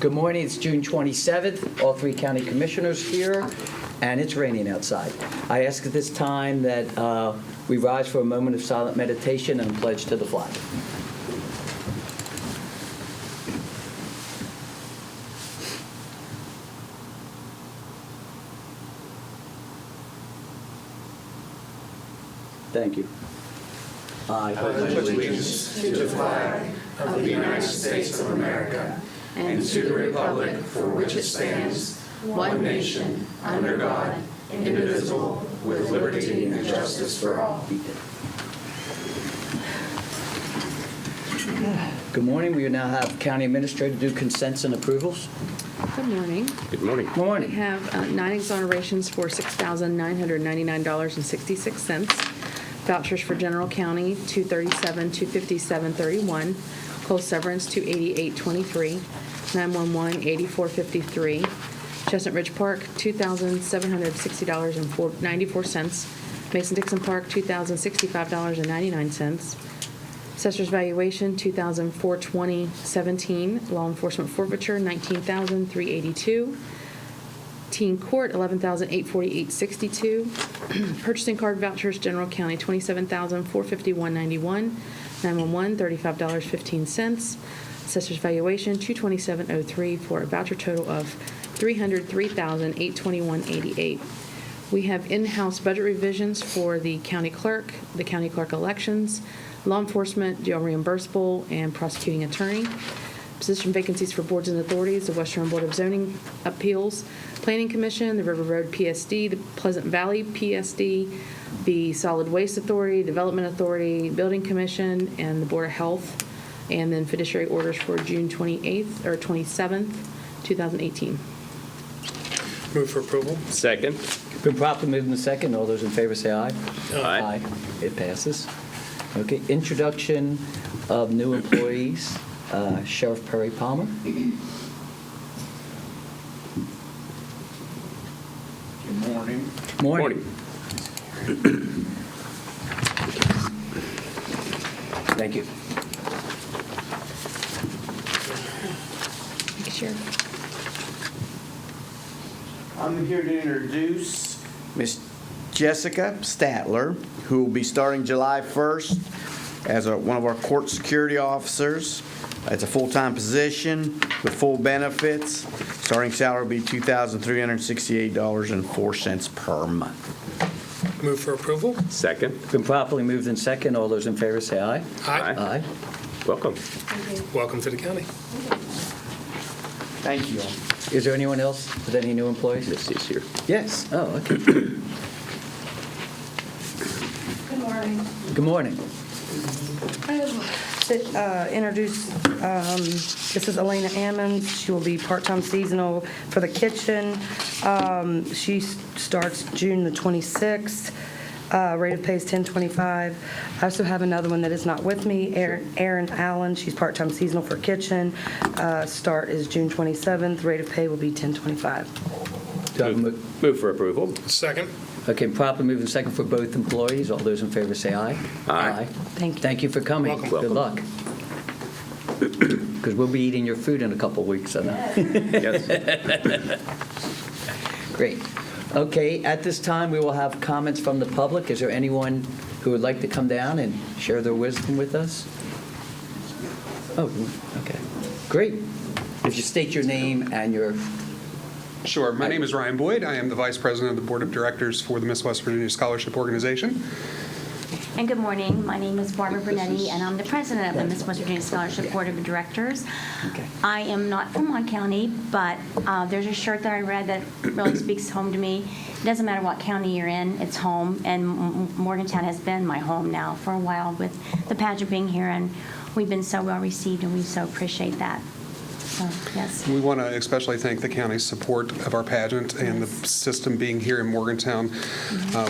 Good morning. It's June 27th. All three county commissioners here, and it's raining outside. I ask at this time that we rise for a moment of silent meditation and pledge to the flag. Thank you. I pledge allegiance to the flag of the United States of America and to the republic for which it stands, one nation, under God, indivisible, with liberty and justice for all. Good morning. We now have County Administrator do consents and approvals. Good morning. Good morning. Good We morning. have 9 exonerations for $6,999.66. Vouchers for General County, $237, $257.31. Coal severance, $288.23. 911, $84.53. Chestnut Ridge Park, $2,760.94. Mason-Dixon Park, $2,065.99. Assessor's valuation, $2,420.17. Law enforcement forfeiture, $19,382. Teen court, $11,848.62. Purchasing card vouchers, General County, $27,451.91. 911, $35.15. Assessor's valuation, $227.03 for a voucher total of $303,821.88. We have in-house budget revisions for the county clerk elections, law enforcement, jail reimbursable, and prosecuting attorney. Position vacancies for boards and authorities, the Western Board of Zoning Appeals, Planning Commission, the River Road PSD, the Pleasant Valley PSD, the Solid Waste Authority, Development Authority, Building Commission, and the Board of Health, and then fiduciary orders for June 28th or 27th, 2018. Move for approval. Second. Been properly moved in second. All those in favor say aye. Aye. It passes. Okay, introduction of new employees. Sheriff Perry Palmer. Good morning. Morning. Thank you. Thank you, Sheriff. I'm here to introduce Miss Jessica Statler, who will be starting July 1st as one of our court security officers. It's a full-time position with full benefits. Starting salary will be $2,368.04 per month. Move for approval. Second. Been properly moved in second. All those in favor say aye. Aye. Aye. Welcome. Welcome to the county. Thank you all. Is there anyone else with any new employees? Missy's here. Yes. Oh, okay. Good morning. Good morning. I have to introduce, this is Elena Ammons. She will be part-time seasonal for the kitchen. She starts June the 26th. Rate of pay is $10.25. I also have another one that is not with me, Erin Allen. She's part-time seasonal for kitchen. Start is June 27th. Rate of pay will be $10.25. Do I have a mo- Move for approval. Second. Okay, properly moved in second for both employees. All those in favor say aye. Aye. Thank you. Thank you for coming. Welcome. Good luck. Because we'll be eating your food in a couple of weeks. I know. Yes. Great. Okay, at this time, we will have comments from the public. Is there anyone who would like to come down and share their wisdom with us? Oh, okay. Great. If you state your name and your, Sure. My name is Ryan Boyd. I am the Vice President of the Board of Directors for the Miss West Virginia Scholarship Organization. And good morning. My name is Barbara Brunetti, and I'm the president of the Miss West Virginia Scholarship Board of Directors. Okay. I am not from Mon County, but there's a shirt that I read that really speaks home to me. It doesn't matter what county you're in, it's home, and Morgantown has been my home now for a while with the pageant being here, and we've been so well received, and we so appreciate that. So, yes. We want to especially thank the county's support of our pageant and the system being here in Morgantown.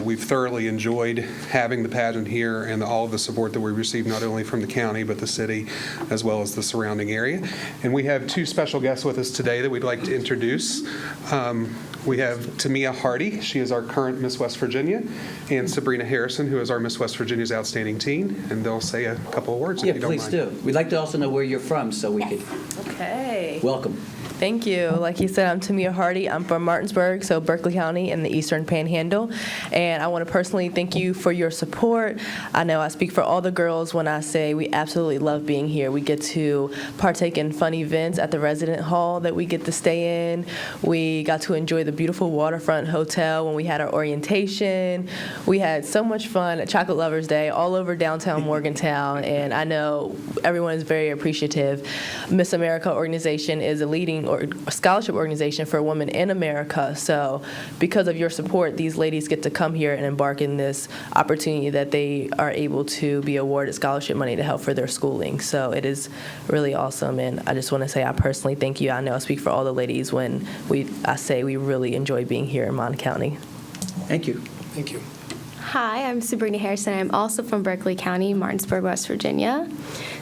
We've thoroughly enjoyed having the pageant here and all of the support that we receive, not only from the county, but the city, as well as the surrounding area. And we have two special guests with us today that we'd like to introduce. We have Tamia Hardy. She is our current Miss West Virginia, and Sabrina Harrison, who is our Miss West Virginia's Outstanding Teen. And they'll say a couple of words if yeah, you don't please mind. do. We'd like to also know where you're from so we could Okay. welcome. Thank you. Like you said, I'm Tamia Hardy. I'm from Martinsburg, so Berkeley County in the Eastern Panhandle. And I want to personally thank you for your support. I know I speak for all the girls when I say we absolutely love being here. We get to partake in fun events at the resident hall that we get to stay in. We got to enjoy the beautiful waterfront hotel when we had our orientation. We had so much fun at Chocolate Lovers Day all over downtown Morgantown, and I know everyone is very appreciative. Miss America organization is a leading scholarship organization for women in America. So because of your support, these ladies get to come here and embark in this opportunity that they are able to be awarded scholarship money to help for their schooling. So it is really awesome, and I just want to say I personally thank you. I know I speak for all the ladies when I say we really enjoy being here in Mon County. Thank you. Thank you. Hi, I'm Sabrina Harrison. I'm also from Berkeley County, Martinsburg, West Virginia.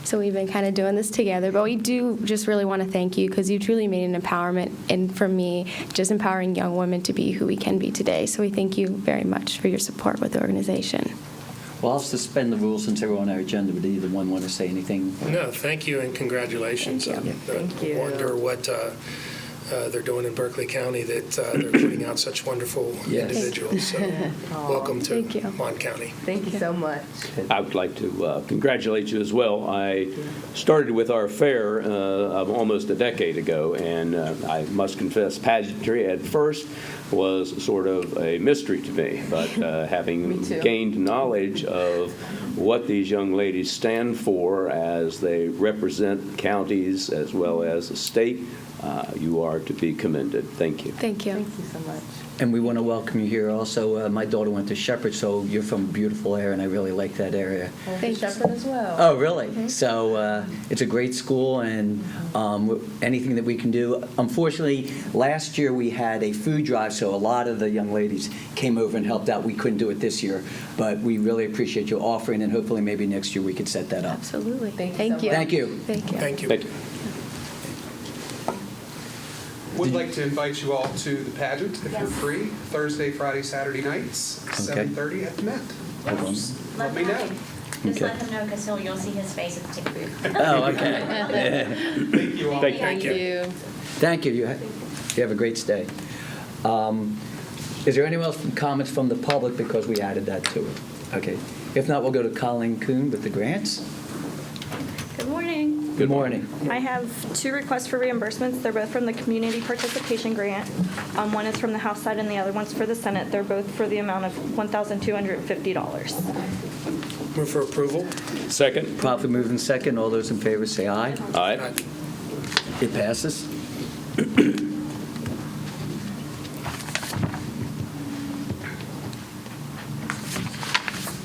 So we've been kind of doing this together, but we do just really want to thank you because you truly made an empowerment, and for me, just empowering young women to be who we can be today. So we thank you very much for your support with the organization. Well, I'll suspend the rules since they're on our agenda. Would either one want to say anything? No, thank you and congratulations. Thank you. Thank you. I wonder what they're doing in Berkeley County, that they're putting out such wonderful Yes. individuals. So welcome to Thank you. Mon County. Thank you so much. I would like to congratulate you as well. I started with our fair of almost a decade ago, and I must confess, pageantry at first was sort of a mystery to me, but having Me too. gained knowledge of what these young ladies stand for as they represent counties as well as the state, you are to be commended. Thank you. Thank you. Thank you so much. And we want to welcome you here also. My daughter went to Shepherd, so you're from a beautiful area, and I really like that area. Thank you. Shepherd as well. Oh, really? So it's a great school, and anything that we can do. Unfortunately, last year we had a food drive, so a lot of the young ladies came over and helped out. We couldn't do it this year, but we really appreciate you offering, and hopefully maybe next year we could set that up. Absolutely. Thank you Thank so you. much. Thank you. Thank you. Thank you. Thank you. Would like to invite you all to the pageant, if you're free, Thursday, Friday, Saturday nights, Okay. 7:30 at the Met. Hold on. Let me know. Just Okay. let them know, because you'll see his face at the ticket booth. Oh, okay. Thank you all. Thank you. Thank you. Thank you. You have a great stay. Is there anyone else from comments from the public, because we added that to it? Okay. If not, we'll go to Colleen Kuhn with the grants. Good morning. Good morning. I have 2 requests for reimbursements. They're both from the Community Participation Grant. One is from the House side and the other one's for the Senate. They're both for the amount of $1,250. Move for approval. Second. Properly moved in second. All those in favor say aye. Aye. It passes.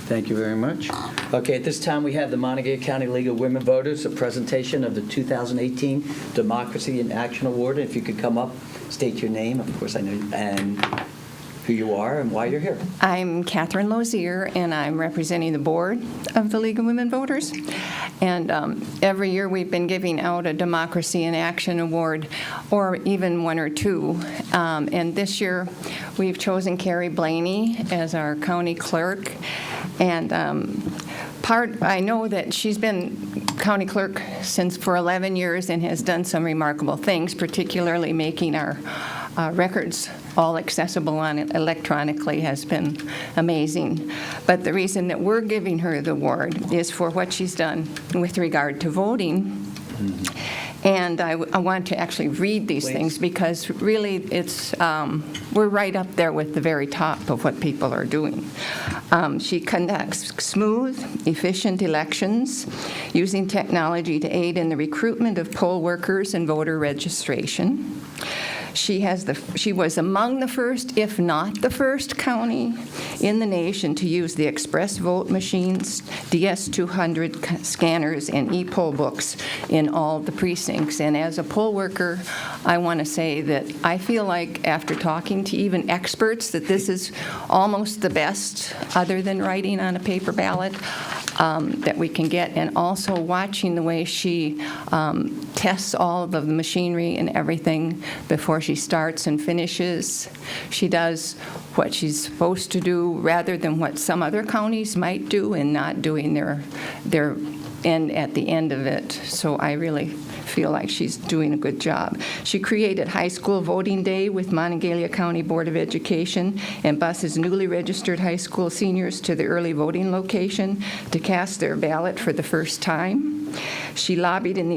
Thank you very much. Okay, at this time, we have the Montague County League of Women Voters, a presentation of the 2018 Democracy in Action Award. If you could come up, state your name, of course I know, and who you are and why you're here. I'm Catherine Lozier, and I'm representing the board of the League of Women Voters. And every year we've been giving out a Democracy in Action Award, or even 1 or 2. And this year we've chosen Carrie Blaney as our county clerk. And I know that she's been county clerk for 11 years and has done some remarkable things, particularly making our records all accessible electronically has been amazing. But the reason that we're giving her the award is for what she's done with regard to voting. And I want to actually read these things because really it's we're right up there with the very top of what people are doing. She conducts smooth, efficient elections using technology to aid in the recruitment of poll workers and voter registration. She was among the first, if not the first, county in the nation to use the express vote machines, DS-200 scanners, and e-poll books in all the precincts. And as a poll worker, I want to say that I feel like, after talking to even experts, that this is almost the best, other than writing on a paper ballot, that we can get, and also watching the way she tests all of the machinery and everything before she starts and finishes. She does what she's supposed to do rather than what some other counties might do in not doing their and at the end of it. So I really feel like she's doing a good job. She created High School Voting Day with Monongalia County Board of Education and buses newly registered high school seniors to the early voting location to cast their ballot for the first time. She lobbied in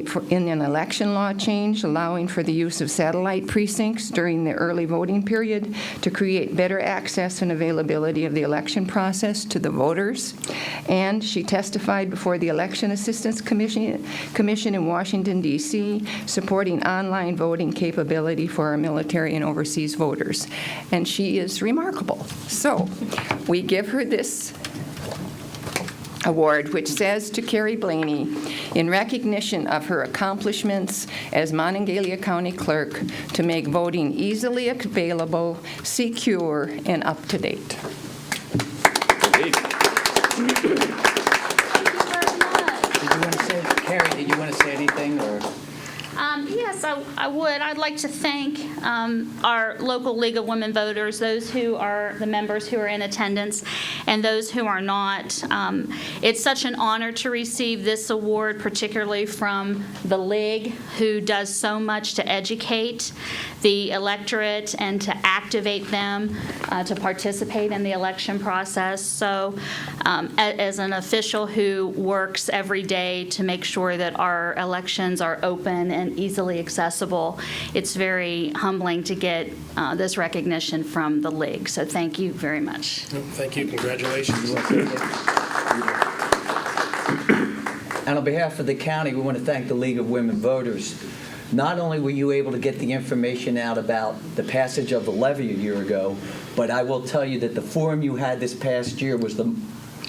an election law change allowing for the use of satellite precincts during the early voting period to create better access and availability of the election process to the voters. And she testified before the Election Assistance Commission in Washington, D.C., supporting online voting capability for our military and overseas voters. And she is remarkable. So we give her this award, which says to Carrie Blaney, in recognition of her accomplishments as Monongalia County Clerk to make voting easily available, secure, and up-to-date. Did you want to say, Carrie, did you want to say anything, or? Yes, I would. I'd like to thank our local League of Women Voters, those who are the members who are in attendance, and those who are not. It's such an honor to receive this award, particularly from the League, who does so much to educate the electorate and to activate them to participate in the election process. So as an official who works every day to make sure that our elections are open and easily accessible, it's very humbling to get this recognition from the League. So thank you very much. Thank you. Congratulations. And on behalf of the county, we want to thank the League of Women Voters. Not only were you able to get the information out about the passage of the levy a year ago, but I will tell you that the forum you had this past year was the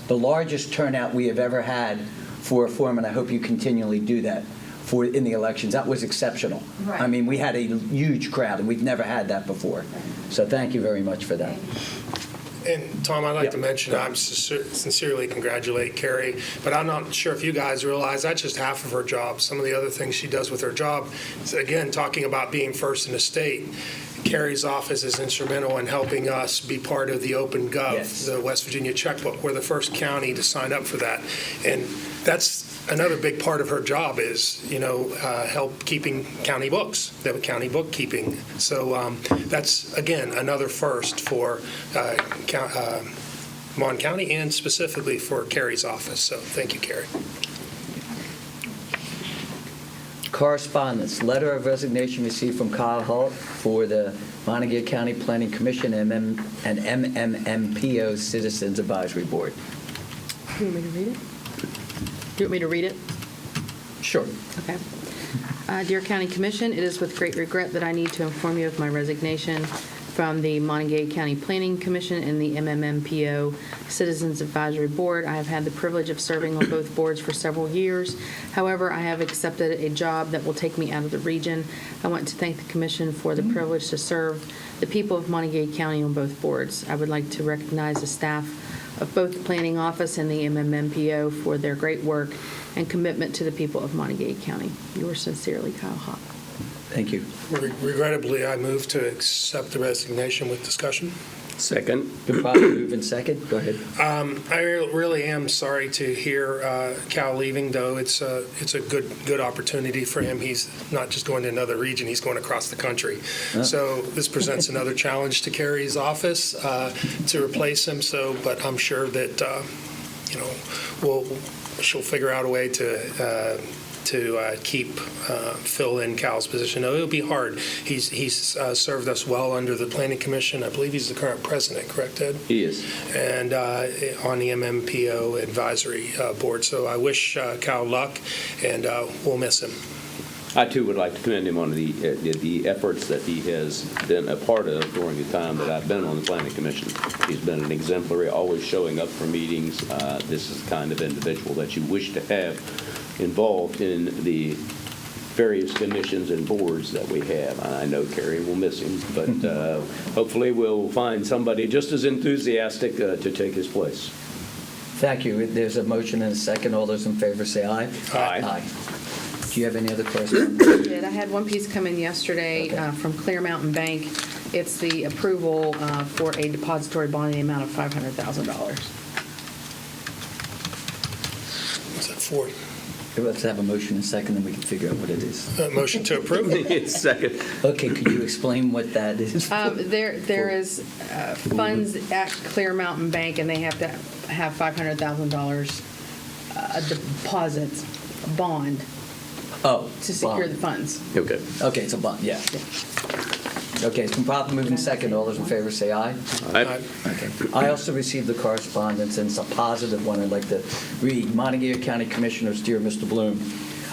largest turnout we have ever had for a forum, and I hope you continually do that in the elections. That was exceptional. Right. I mean, we had a huge crowd, and we've never had that before. So thank you very much for that. And Tom, I'd like to mention, I sincerely congratulate Carrie, but I'm not sure if you guys realize that's just half of her job. Some of the other things she does with her job is, again, talking about being first in the state. Carrie's office is instrumental in helping us be part of the Open Gov, the West Virginia checkbook. We're the first county to sign up for that. And that's another big part of her job is, help keeping county books, the county bookkeeping. So that's, again, another first for Mon County and specifically for Carrie's office. So thank you, Carrie. Correspondence, letter of resignation received from Kyle Holt for the Monongalia County Planning Commission and MMMPO Citizens Advisory Board. Do you want me to read it? Do you want me to read it? Sure. Okay. Dear County Commission, it is with great regret that I need to inform you of my resignation from the Monongalia County Planning Commission and the MMMPO Citizens Advisory Board. I have had the privilege of serving on both boards for several years. However, I have accepted a job that will take me out of the region. I want to thank the Commission for the privilege to serve the people of Monongalia County on both boards. I would like to recognize the staff of both the Planning Office and the MMMPO for their great work and commitment to the people of Monongalia County. Yours sincerely, Kyle Hawk. Thank you. Regrettably, I move to accept the resignation with discussion. Second. Been probably moving second. Go ahead. I really am sorry to hear Cal leaving, though. It's a good opportunity for him. He's not just going to another region; he's going across the country. Oh. So this presents another challenge to Carrie's office to replace him. So, but I'm sure that she'll figure out a way to fill in Cal's position. No, it'll be hard. He's served us well under the Planning Commission. I believe he's the current president, correct, Ed? He is. And on the MMPO advisory board. So I wish Cal luck, and we'll miss him. I, too, would like to commend him on the efforts that he has been a part of during the time that I've been on the Planning Commission. He's been an exemplary, always showing up for meetings. This is the kind of individual that you wish to have involved in the various commissions and boards that we have. I know Carrie will miss him, but hopefully we'll find somebody just as enthusiastic to take his place. Thank you. There's a motion and a second. All those in favor say aye. Aye. Do you have any other correspondence? I did. I had one piece come in yesterday from Clear Mountain Bank. It's the approval for a depository bond in the amount of $500,000. What's that for? Let's have a motion and second, then we can figure out what it is. Motion to approve. Second. Okay, could you explain what that is? There is funds at Clear Mountain Bank, and they have to have $500,000 deposits, a bond, Oh. to secure the bond. funds. Okay. Okay, it's a bond, yeah. Okay, it's been properly moved and second. All those in favor say aye. Aye. Okay. I also received the correspondence, and it's a positive one I'd like to read. Montague County Commissioners, dear Mr. Bloom,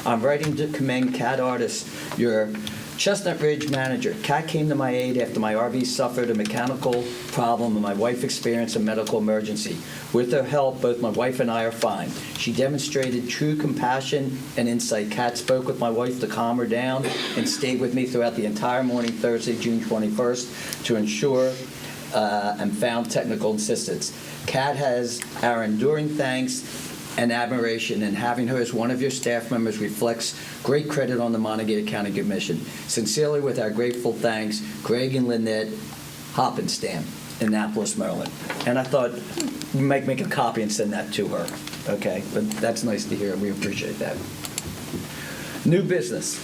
I'm writing to commend Cat Artis, your Chestnut Ridge manager. Cat came to my aid after my RV suffered a mechanical problem and my wife experienced a medical emergency. With her help, both my wife and I are fine. She demonstrated true compassion and insight. Cat spoke with my wife to calm her down and stayed with me throughout the entire morning Thursday, June 21st, to ensure and found technical assistance. Cat has our enduring thanks and admiration, and having her as one of your staff members reflects great credit on the Montague County Commission. Sincerely, with our grateful thanks, Greg and Lynette Hoppenstam, Annapolis, Maryland. And I thought we might make a copy and send that to her, okay? But that's nice to hear, we appreciate that. New business.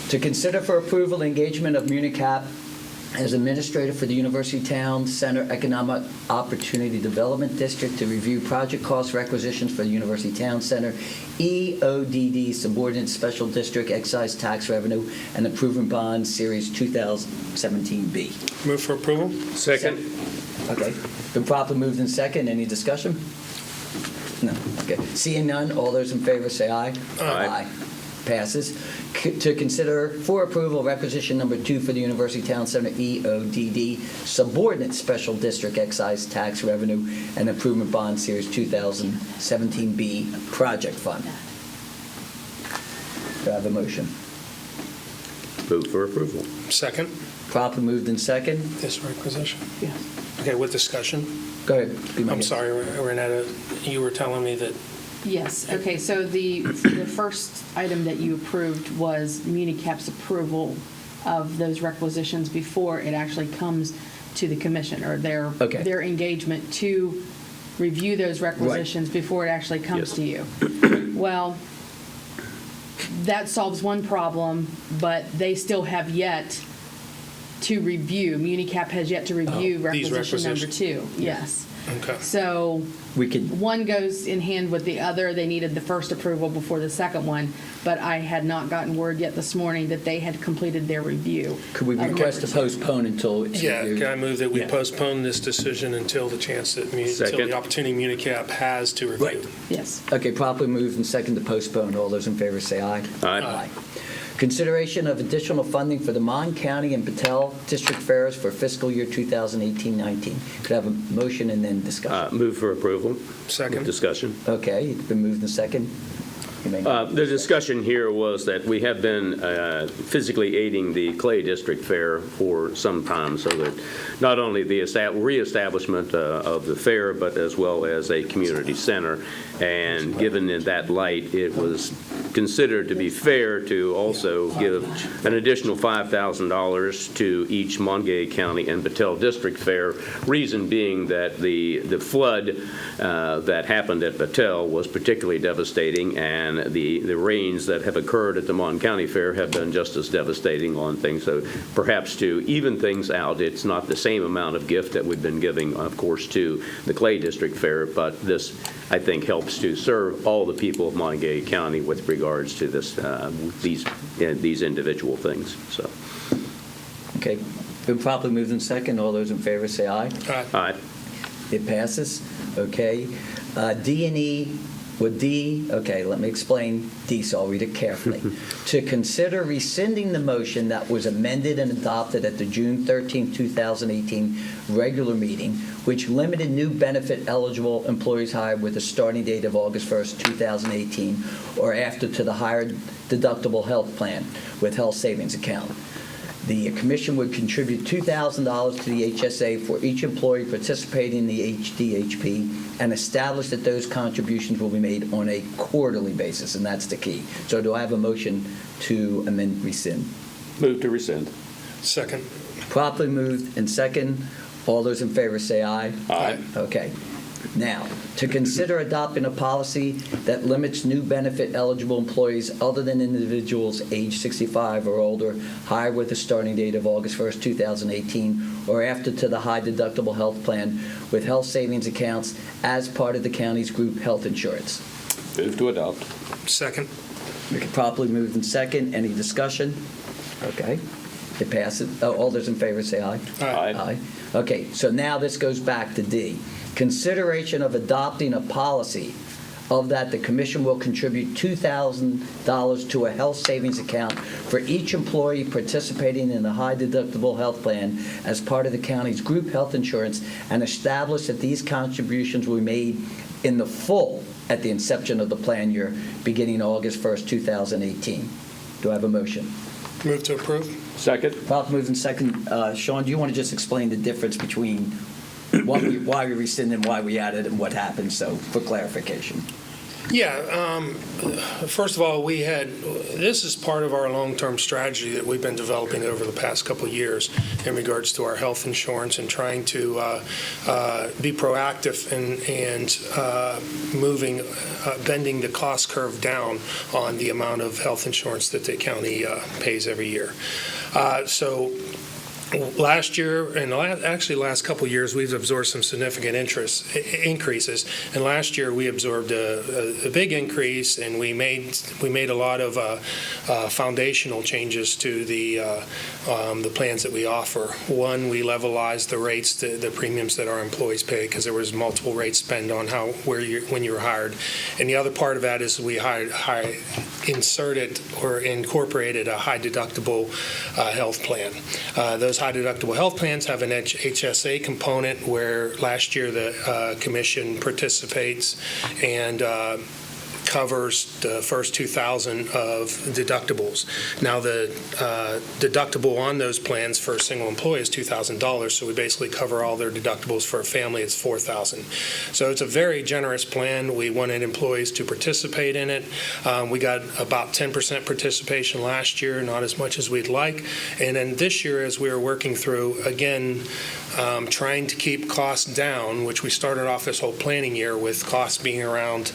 To consider for approval the engagement of Municap as administrator for the University Town Center Economic Opportunity Development District to review project cost requisitions for the University Town Center, EODD Subordinate Special District Excise Tax Revenue, and Improvement Bond Series 2017B. Move for approval. Second. Okay. Been properly moved in second. Any discussion? No. Okay. Seeing none, all those in favor say aye. Aye. Passes. To consider for approval requisition number 2 for the University Town Center EODD Subordinate Special District Excise Tax Revenue and Improvement Bond Series 2017B Project Fund. Do I have a motion? Move for approval. Second. Properly moved in second. This requisition. Yes. Okay, with discussion. Go ahead. Be my I'm guest. sorry, Renetta, you were telling me that, Yes, okay, so the first item that you approved was Municap's approval of those requisitions before it actually comes to the commission, or Okay. their engagement to review those requisitions before it actually comes Yes. to you. Well, that solves one problem, but they still have yet to review, Municap has yet to review these requisition number requisitions. 2. Yes. okay. So We could, one goes in hand with the other. They needed the first approval before the second one, but I had not gotten word yet this morning that they had completed their review. could we request to postpone until it's Yeah, reviewed? can I move that we Yeah. postpone this decision until the chance that, until Second. the opportunity Municap has to review? Right. Yes. Okay, properly moved and second to postpone. All those in favor say aye. Aye. Consideration of additional funding for the Mon County and Patel District Fairs for fiscal year 2018-19. Could I have a motion and then discussion? Move for approval. Second. Discussion. Okay, it's been moved and second. You may- The discussion here was that we have been physically aiding the Clay District Fair for some time, so that not only the reestablishment of the fair, but as well as a community center. And given in that light, it was considered to be fair to also give an additional $5,000 to each Montague County and Patel District Fair, reason being that the flood that happened at Patel was particularly devastating, and the rains that have occurred at the Mon County Fair have been just as devastating on things. So perhaps to even things out, it's not the same amount of gift that we've been giving, of course, to the Clay District Fair, but this, I think, helps to serve all the people of Montague County with regards to this, these individual things. So, Okay, been properly moved and second. All those in favor say aye. aye. It passes. Okay. D&E, with D, okay, let me explain D, so I'll read it carefully. To consider rescinding the motion that was amended and adopted at the June 13, 2018 regular meeting, which limited new benefit eligible employees hired with a starting date of August 1st, 2018, or after to the higher deductible health plan with health savings account. The commission would contribute $2,000 to the HSA for each employee participating in the HDHP and establish that those contributions will be made on a quarterly basis, and that's the key. So do I have a motion to amend, rescind? Move to rescind. Second. Properly moved and second. All those in favor say aye. Aye. Okay. Now, to consider adopting a policy that limits new benefit eligible employees other than individuals age 65 or older hired with a starting date of August 1st, 2018 or after to the high deductible health plan with health savings accounts as part of the county's group health insurance. Move to adopt. Second. We can properly move in second. Any discussion? Okay. It passes. Oh, all those in favor say aye. Aye. Okay, so now this goes back to D. Consideration of adopting a policy of that the commission will contribute $2,000 to a health savings account for each employee participating in the high deductible health plan as part of the county's group health insurance and establish that these contributions will be made in the full at the inception of the plan year beginning August 1st, 2018. Do I have a motion? Move to approve. Second. Properly moved in second. Sean, do you want to just explain the difference between why we rescinded and why we added and what happened, so for clarification? Yeah, first of all, this is part of our long-term strategy that we've been developing over the past couple of years in regards to our health insurance and trying to be proactive and moving, bending the cost curve down on the amount of health insurance that the county pays every year. So last year, and actually last couple of years, we've absorbed some significant increases. And last year, we absorbed a big increase, and we made a lot of foundational changes to the plans that we offer. One, we levelized the rates, the premiums that our employees pay, because there was multiple rates spent on when you were hired. And the other part of that is we inserted or incorporated a high deductible health plan. Those high deductible health plans have an HSA component where last year the commission participates and covers the first $2,000 of deductibles. Now the deductible on those plans for a single employee is $2,000, so we basically cover all their deductibles. For a family, it's $4,000. So it's a very generous plan. We wanted employees to participate in it. We got about 10% participation last year, not as much as we'd like. And then this year, as we were working through, again, trying to keep costs down, which we started off this whole planning year with costs being around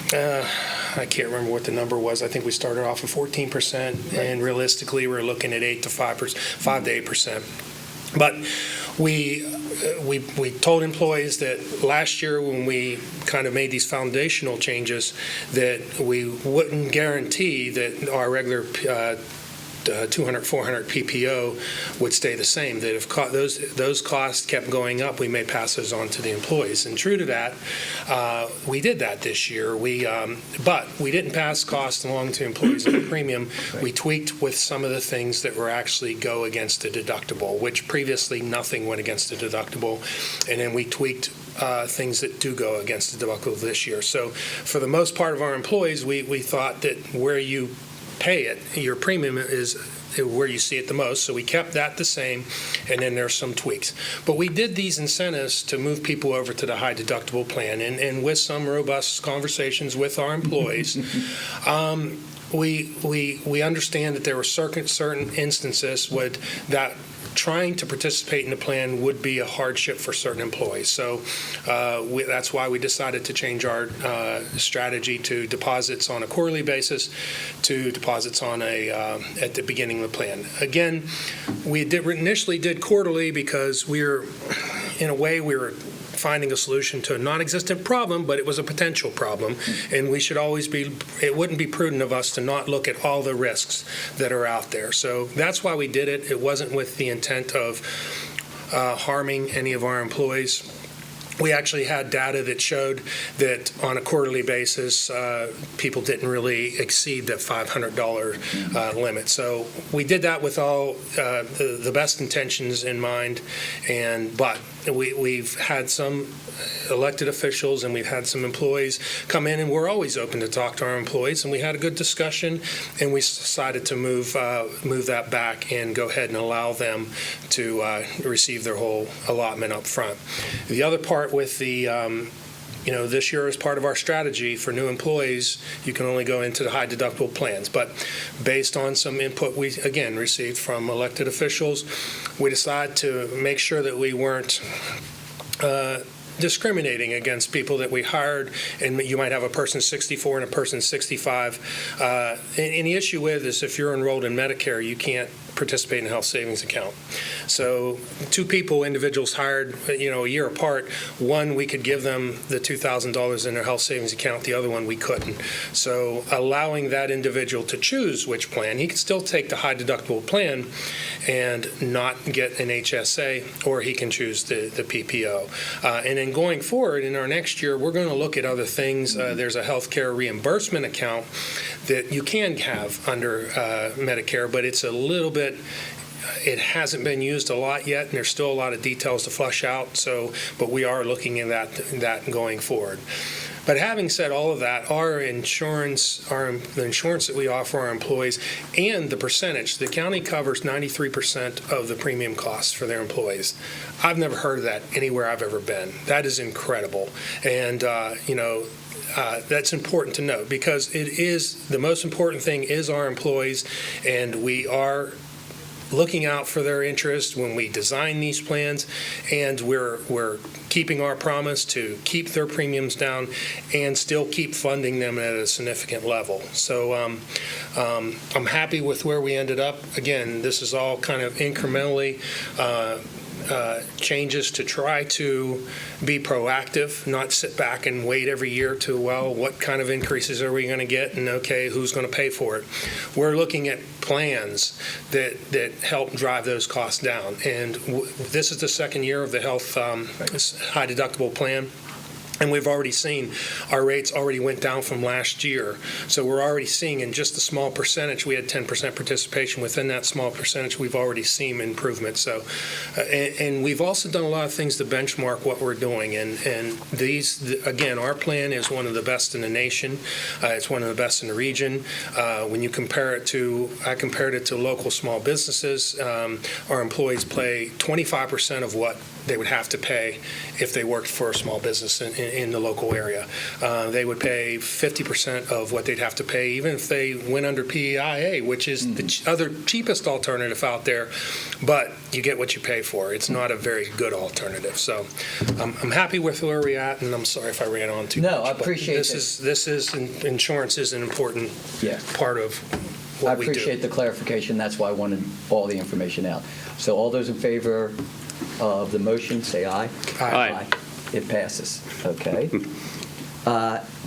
I can't remember what the number was. I think we started off at 14%, and realistically, we're looking at 5 to 8%. But we told employees that last year when we kind of made these foundational changes that we wouldn't guarantee that our regular 200, 400 PPO would stay the same, that if those costs kept going up, we may pass those on to the employees. And true to that, we did that this year. But we didn't pass costs along to employees on the premium. We tweaked with some of the things that were actually go against the deductible, which previously nothing went against the deductible. And then we tweaked things that do go against the deductible this year. So for the most part of our employees, we thought that where you pay it, your premium is where you see it the most, so we kept that the same, and then there's some tweaks. But we did these incentives to move people over to the high deductible plan, and with some robust conversations with our employees, we understand that there were certain instances that trying to participate in the plan would be a hardship for certain employees. So that's why we decided to change our strategy to deposits on a quarterly basis to deposits on at the beginning of the plan. Again, we initially did quarterly because we were finding a solution to a non-existent problem, but it was a potential problem, and we should always it wouldn't be prudent of us to not look at all the risks that are out there. So that's why we did it. It wasn't with the intent of harming any of our employees. We actually had data that showed that on a quarterly basis, people didn't really exceed that $500 limit. So we did that with all the best intentions in mind, but we've had some elected officials and we've had some employees come in, and we're always open to talk to our employees, and we had a good discussion, and we decided to move that back and go ahead and allow them to receive their whole allotment up front. The other part with the this year as part of our strategy for new employees, you can only go into the high deductible plans. But based on some input we, again, received from elected officials, we decided to make sure that we weren't discriminating against people that we hired, and you might have a person 64 and a person 65. And the issue with is if you're enrolled in Medicare, you can't participate in a health savings account. So two individuals hired, a year apart, one, we could give them the $2,000 in their health savings account, the other one we couldn't. So allowing that individual to choose which plan, he could still take the high deductible plan and not get an HSA, or he can choose the PPO. And then going forward, in our next year, we're going to look at other things. There's a healthcare reimbursement account that you can have under Medicare, but it's a little bit, it hasn't been used a lot yet, and there's still a lot of details to flush out. But we are looking at that going forward. But having said all of that, our insurance, the insurance that we offer our employees, and the percentage, the county covers 93% of the premium costs for their employees. I've never heard of that anywhere I've ever been. That is incredible. And, that's important to note, because it is, the most important thing is our employees, and we are looking out for their interest when we design these plans, and we're keeping our promise to keep their premiums down and still keep funding them at a significant level. So I'm happy with where we ended up. Again, this is all kind of incrementally changes to try to be proactive, not sit back and wait every year to, well, what kind of increases are we going to get, and okay, who's going to pay for it? We're looking at plans that help drive those costs down. And this is the second year of the health high deductible plan. And we've already seen our rates already went down from last year. So we're already seeing in just a small percentage, we had 10% participation. Within that small percentage, we've already seen improvement. So, and we've also done a lot of things to benchmark what we're doing. And these, again, our plan is one of the best in the nation. It's one of the best in the region. When you compare it to, I compared it to local small businesses. Our employees pay 25% of what they would have to pay if they worked for a small business in the local area. They would pay 50% of what they'd have to pay even if they went under PEIA, which is the other cheapest alternative out there, but you get what you pay for. It's not a very good alternative. So I'm happy with where we're at, and I'm sorry if I ran on too much. No, I appreciate this is insurance is an important part of what we do. I appreciate the clarification. That's why I wanted all the information out. So all those in favor of the motion, say aye. Aye. It passes. Okay.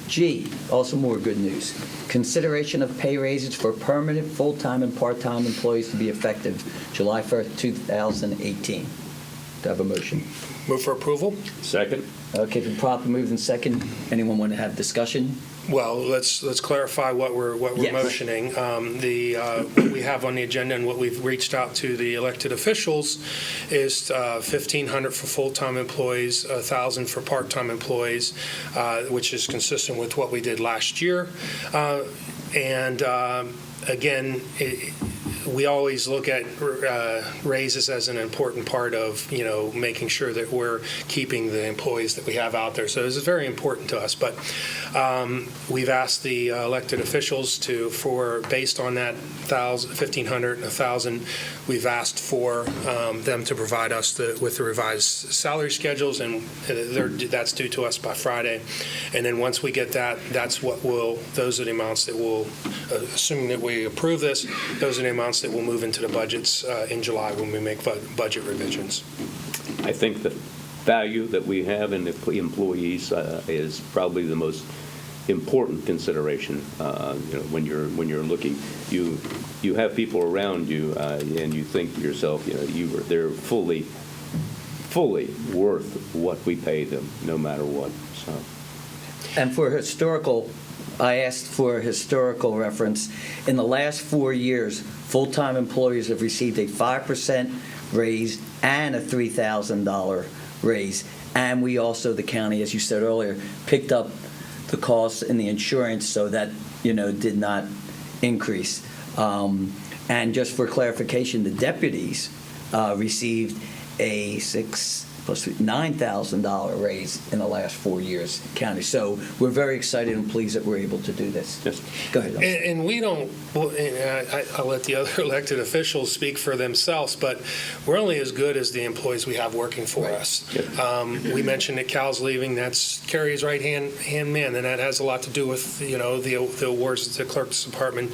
G, also more good news. Consideration of pay raises for permanent, full-time, and part-time employees to be effective July 1st, 2018. Do I have a motion? Move for approval? Second. Okay, been properly moved in second. Anyone want to have discussion? Well, let's clarify what we're Yes. motioning. What we have on the agenda and what we've reached out to the elected officials is $1,500 for full-time employees, $1,000 for part-time employees, which is consistent with what we did last year. And again, we always look at raises as an important part of, making sure that we're keeping the employees that we have out there. So this is very important to us. But we've asked the elected officials based on that $1,500 and $1,000, we've asked for them to provide us with the revised salary schedules, and that's due to us by Friday. And then once we get that, those are the amounts that will, assuming that we approve this, those are the amounts that will move into the budgets in July when we make budget revisions. I think the value that we have in the employees is probably the most important consideration. When you're looking, you have people around you, and you think to yourself, they're fully worth what we pay them, no matter what. So. And for historical, I asked for a historical reference. In the last 4 years, full-time employees have received a 5% raise and a $3,000 raise. And we also, the county, as you said earlier, picked up the costs in the insurance so that, did not increase. And just for clarification, the deputies received a plus $9,000 raise in the last 4 years county. So we're very excited and pleased that we're able to do this. Yes. Go ahead. And we don't, well, and I'll let the other elected officials speak for themselves, but we're only as good as the employees we have working for us. We mentioned that Cal's leaving, that's Carrie's right-hand man, and that has a lot to do with, the awards that the clerk's department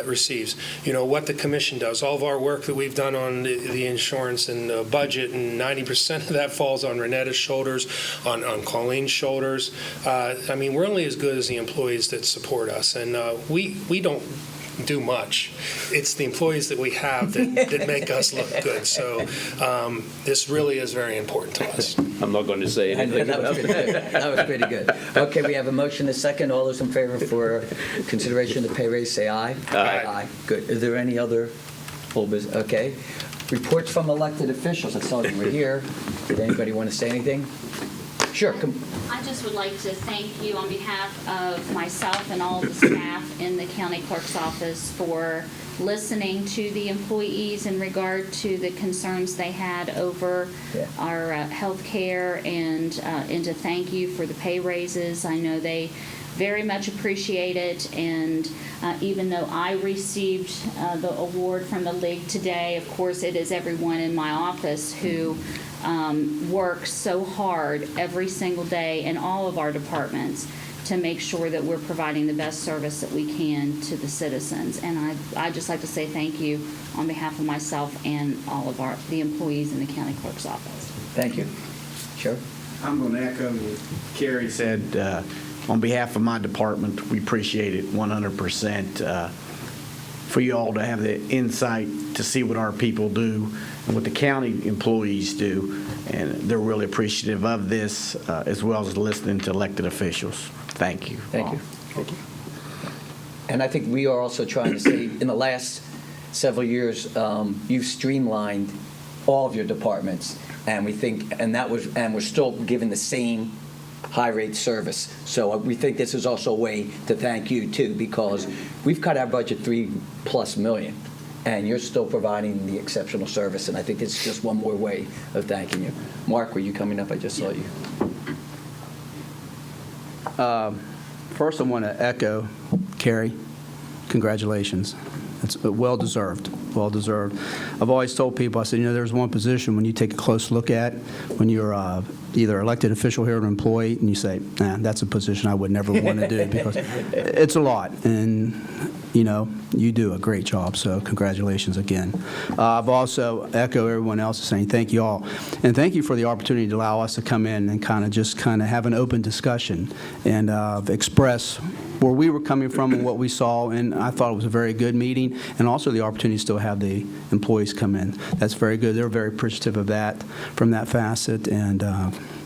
receives. What the commission does, all of our work that we've done on the insurance and the budget, and 90% of that falls on Renetta's shoulders, on Colleen's shoulders. We're only as good as the employees that support us, and we don't do much. It's the employees that we have that make us look good. So this really is very important to us. I'm not going to say anything. That was pretty good. That was pretty good. Okay, we have a motion, a second. All those in favor for consideration of the pay raise, say aye. Aye. Good. Is there any other full business? Okay. Reports from elected officials. I saw you were here. Did anybody want to say anything? Sure. I just would like to thank you on behalf of myself and all the staff in the county clerk's office for listening to the employees in regard to the concerns they had over our health care, and to thank you for the pay raises. I know they very much appreciate it, and even though I received the award from the league today, of course it is everyone in my office who works so hard every single day in all of our departments to make sure that we're providing the best service that we can to the citizens. And I'd just like to say thank you on behalf of myself and all of the employees in the county clerk's office. Thank you. Sure. I'm going to echo what Carrie said. On behalf of my department, we appreciate it 100% for you all to have the insight to see what our people do and what the county employees do. And they're really appreciative of this, as well as listening to elected officials. Thank you. Thank you. Thank you. And I think we are also trying to say, in the last several years, you've streamlined all of your departments, and we think, and we're still giving the same high-rate service. So we think this is also a way to thank you, too, because we've cut our budget $3+ million, and you're still providing the exceptional service, and I think it's just one more way of thanking you. Mark, were you coming up? I just saw you. First, I want to echo Carrie. Congratulations. It's well-deserved, well-deserved. I've always told people, I said, there's one position when you take a close look at, when you're either elected official here or an employee, and you say, that's a position I would never want to do, because it's a lot, and, you do a great job, so congratulations again. I've also echoed everyone else saying thank you all, and thank you for the opportunity to allow us to come in and kind of have an open discussion and express where we were coming from and what we saw, and I thought it was a very good meeting, and also the opportunity to still have the employees come in. That's very good. They're very appreciative of that, from that facet, and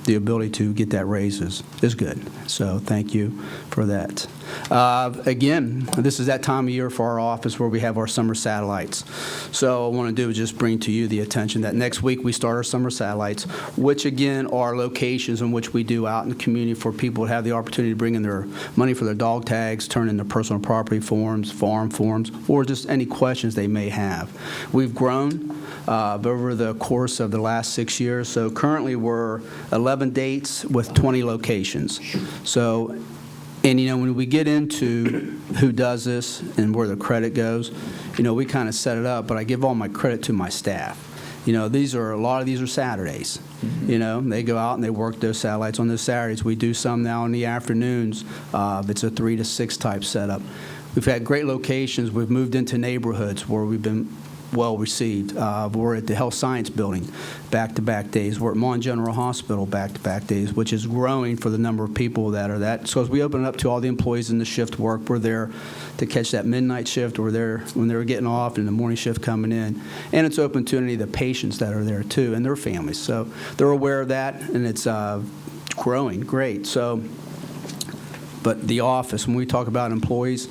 the ability to get that raise is good. So thank you for that. Again, this is that time of year for our office where we have our summer satellites. So what I want to do is just bring to you the attention that next week we start our summer satellites, which again are locations in which we do out in the community for people to have the opportunity to bring in their money for their dog tags, turn in their personal property forms, farm forms, or just any questions they may have. We've grown over the course of the last 6 years. So currently we're 11 dates with 20 locations. So, and when we get into who does this and where the credit goes, we kind of set it up, but I give all my credit to my staff. A lot of these are Saturdays. They go out and they work those satellites on those Saturdays. We do some now in the afternoons. It's a 3 to 6 type setup. We've had great locations. We've moved into neighborhoods where we've been well received. We're at the Health Science Building, back-to-back days. We're at Mon General Hospital, back-to-back days, which is growing for the number of people that are that. So as we open it up to all the employees in the shift work, we're there to catch that midnight shift. We're there when they're getting off and the morning shift coming in. And it's open to any of the patients that are there, too, and their families. So they're aware of that, and it's growing great. So, but the office, when we talk about employees,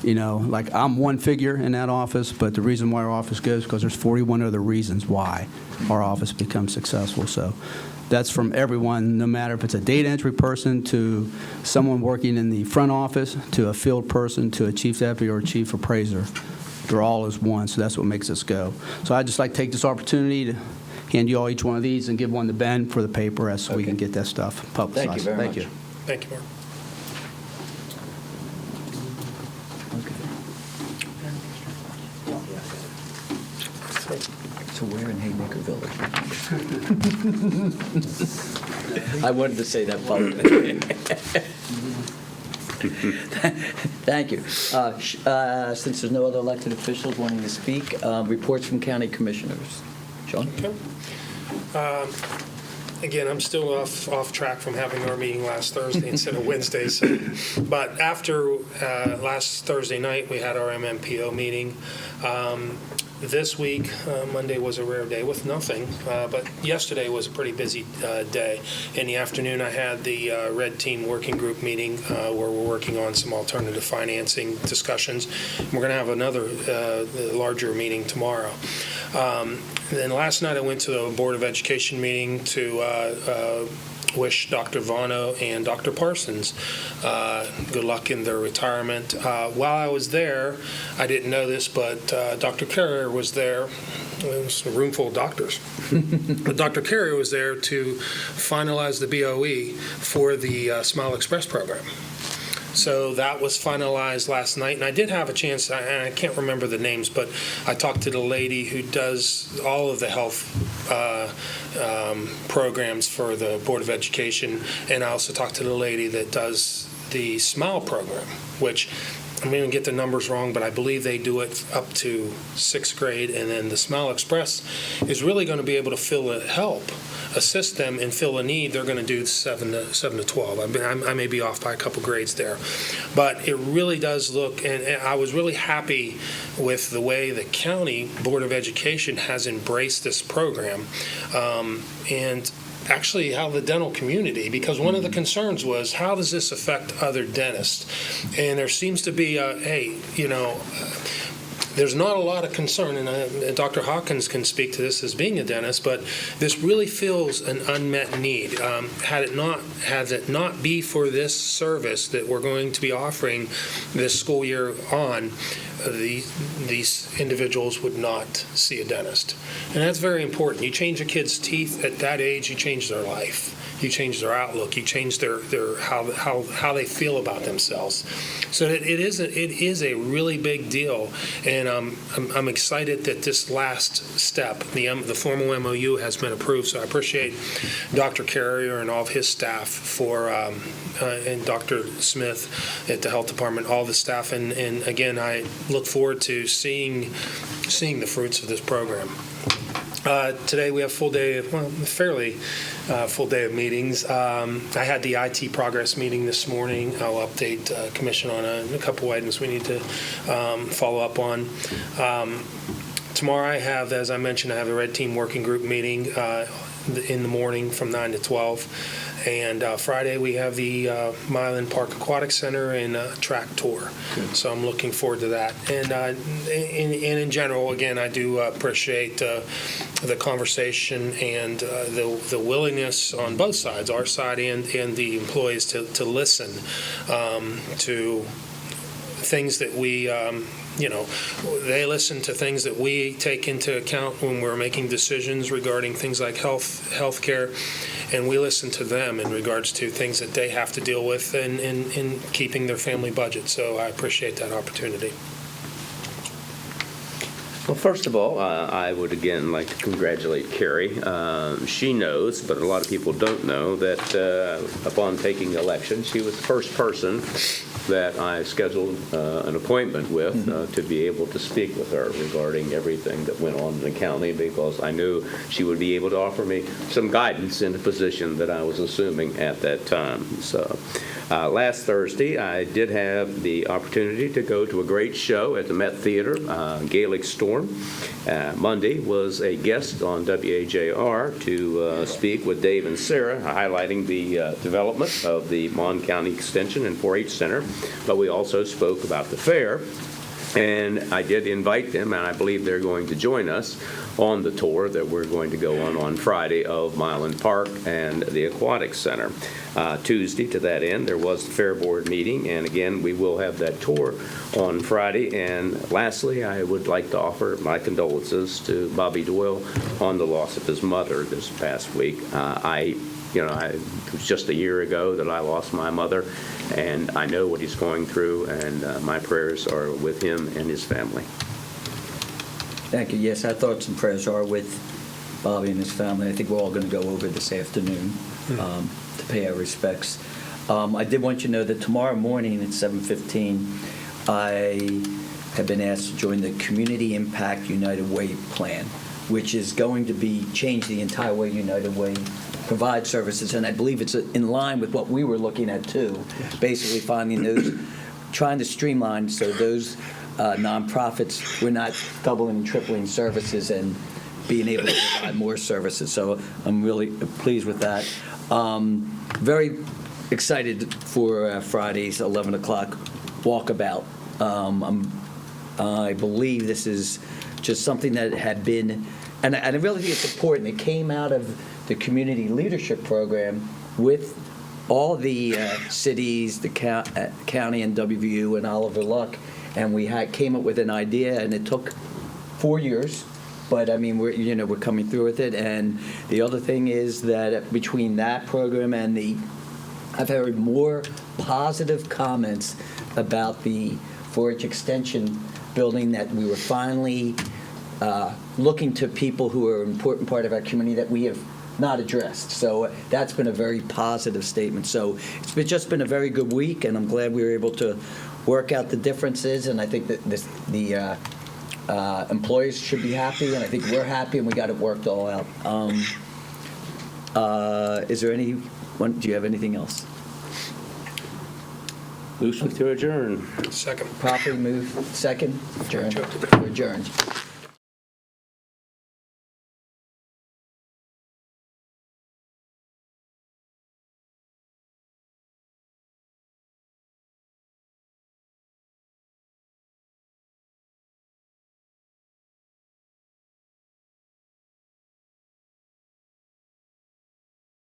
like I'm one figure in that office, but the reason why our office goes is because there's 41 other reasons why our office becomes successful. So that's from everyone, no matter if it's a data entry person to someone working in the front office to a field person to a chief deputy or a chief appraiser. They're all as one, so that's what makes us go. So I'd just like to take this opportunity to hand you all each one of these and give one to Ben for the paper so we can get that stuff publicized. Thank you very much. Thank you, Mark. So we're in Haymaker Village. I wanted to say that publicly. Thank you. Since there's no other elected officials wanting to speak, reports from county commissioners. John? Again, I'm still off track from having our meeting last Thursday instead of Wednesday. But after last Thursday night, we had our MMPO meeting. This week, Monday was a rare day with nothing, but yesterday was a pretty busy day. In the afternoon, I had the Red Team Working Group meeting where we're working on some alternative financing discussions. We're going to have another larger meeting tomorrow. Then last night, I went to the Board of Education meeting to wish Dr. Vano and Dr. Parsons good luck in their retirement. While I was there, I didn't know this, but Dr. Carrier was there. It was a room full of doctors. But Dr. Carrier was there to finalize the BOE for the Smile Express program. So that was finalized last night, and I did have a chance, and I can't remember the names, but I talked to the lady who does all of the health programs for the Board of Education, and I also talked to the lady that does the SMILE program, which I'm going to get the numbers wrong, but I believe they do it up to 6th grade, and then the Smile Express is really going to be able to assist them and fill a need. They're going to do 7 to 12. I may be off by a couple grades there. But it really does look, and I was really happy with the way the county Board of Education has embraced this program. And actually how the dental community, because one of the concerns was, how does this affect other dentists? And there seems to be there's not a lot of concern, and Dr. Hawkins can speak to this as being a dentist, but this really fills an unmet need. Had it not be for this service that we're going to be offering this school year on, these individuals would not see a dentist. And that's very important. You change a kid's teeth at that age, you change their life. You change their outlook. You change their how they feel about themselves. So it is a really big deal, and I'm excited that this last step, the formal MOU, has been approved. So I appreciate Dr. Carrier and all of his staff and Dr. Smith at the Health Department, all the staff, and again, I look forward to seeing the fruits of this program. Today we have fairly full day of meetings. I had the IT progress meeting this morning. I'll update Commission on a couple items we need to follow up on. Tomorrow I have, as I mentioned, I have a Red Team Working Group meeting in the morning from 9 to 12. And Friday we have the Milan Park Aquatic Center and track tour. Good. So I'm looking forward to that. And in general, again, I do appreciate the conversation and the willingness on both sides, our side and the employees, to listen to things that we they listen to things that we take into account when we're making decisions regarding things like health care, and we listen to them in regards to things that they have to deal with in keeping their family budget. So I appreciate that opportunity. Well, first of all, I would again like to congratulate Carrie. She knows, but a lot of people don't know, that upon taking election, she was the first person that I scheduled an appointment with to be able to speak with her regarding everything that went on in the county, because I knew she would be able to offer me some guidance in the position that I was assuming at that time. So last Thursday, I did have the opportunity to go to a great show at the Met Theater, Gaelic Storm. Monday was a guest on WAJR to speak with Dave and Sarah, highlighting the development of the Mon County Extension and 4-H Center. But we also spoke about the fair And I did invite them, and I believe they're going to join us on the tour that we're going to go on Friday of Mylan Park and the Aquatic Center. Tuesday, to that end, there was the Fair Board meeting, and again, we will have that tour on Friday. And lastly, I would like to offer my condolences to Bobby Doyle on the loss of his mother this past week. It was just a year ago that I lost my mother, and I know what he's going through, and my prayers are with him and his family. Thank you. Yes, our thoughts and prayers are with Bobby and his family. I think we're all going to go over this afternoon to pay our respects. I did want you to know that tomorrow morning at 7:15, I have been asked to join the Community Impact United Way plan, which is going to change the entire way United Way provide services, and I believe it's in line with what we were looking at too. Basically finding those, trying to streamline so those nonprofits, we're not doubling and tripling services and being able to provide more services. So I'm really pleased with that. Very excited for Friday's 11 o'clock walkabout. I believe this is just something that had been, and I really think it's important. It came out of the community leadership program with all the cities, the county and WVU and Oliver Luck, and we came up with an idea, and it took 4 years. But I mean, we're coming through with it. And the other thing is that between that program and I've heard more positive comments about the 4-H Extension building, that we were finally looking to people who are an important part of our community that we have not addressed. So that's been a very positive statement. So it's just been a very good week, and I'm glad we were able to work out the differences. And I think that the employees should be happy, and I think we're happy, and we got it worked all out. Is there anyone? Do you have anything else? Motion to adjourn. Second. Properly moved. Second. Adjourned. Adjourned.